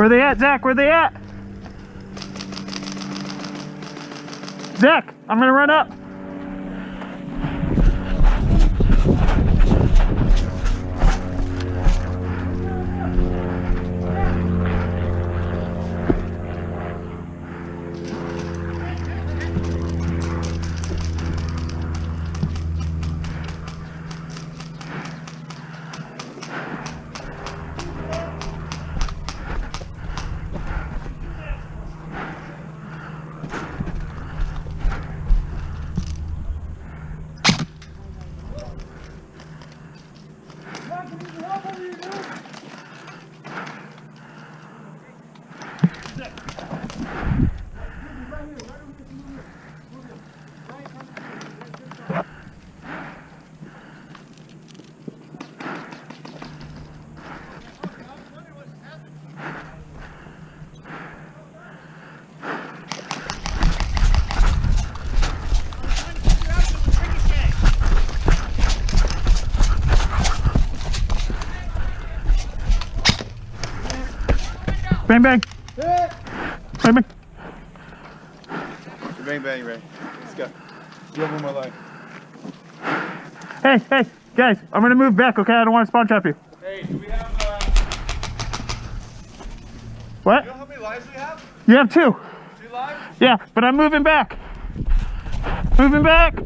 Where they at, Zach? Where they at? Zach, I'm gonna run up. Bang, bang. Bang, bang. Bang, bang, Ray. Let's go. You have one more line. Hey, hey, guys, I'm gonna move back, okay? I don't want to spawn trap you. Hey, do we have, What? you know how many lives we have? You have 2. 2 lives? Yeah, but I'm moving back. Moving back.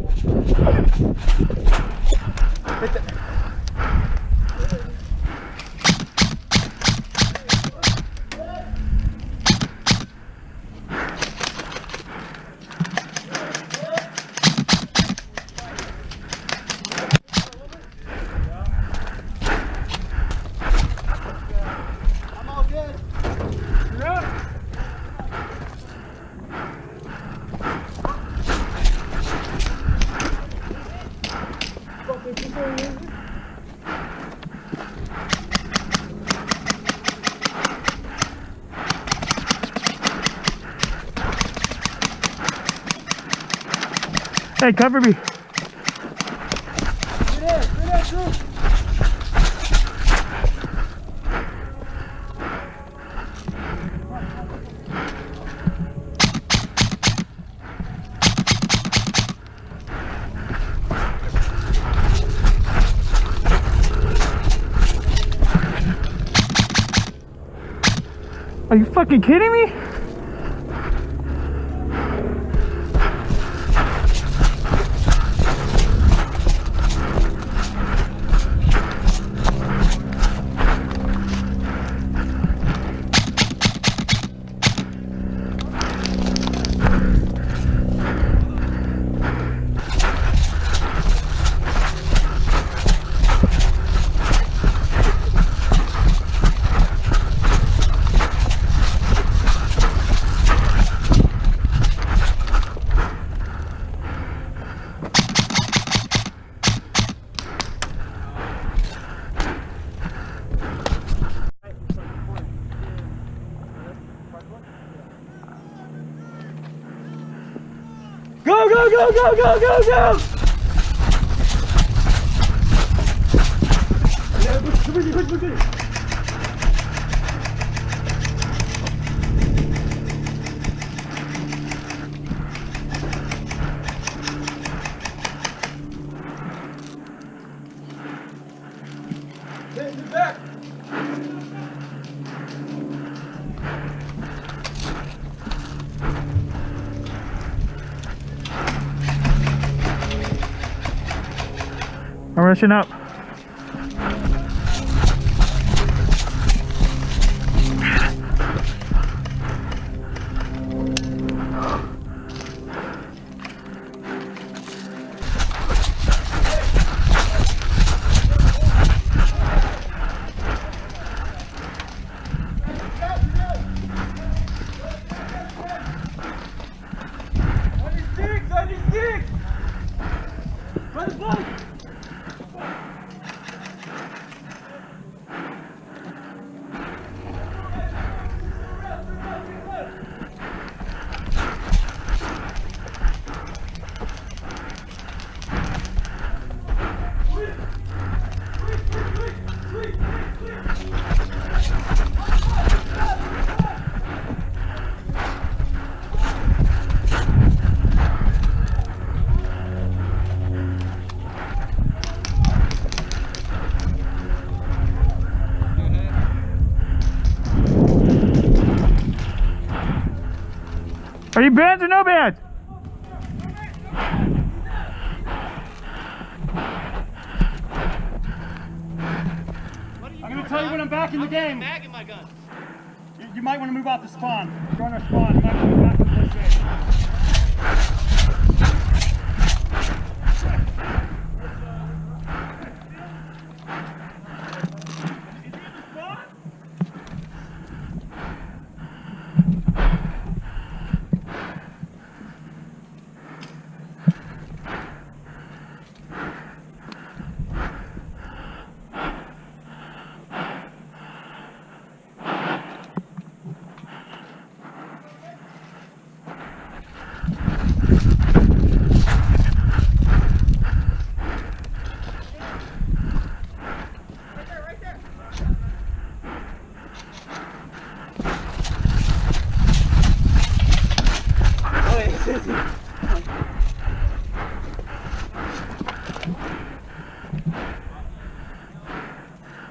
Hey, cover me. Are you fucking kidding me? Go, go, go, go, go, go, go! Back! I'm rushing up. On your sticks! By the boat! Are you bands or no bands? I'm going to tell you when I'm back in the game. Mag in my gun. You might want to move off the spawn. Join our spawn. You might want to move back to the first aid.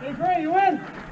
Hey, Gray, you in?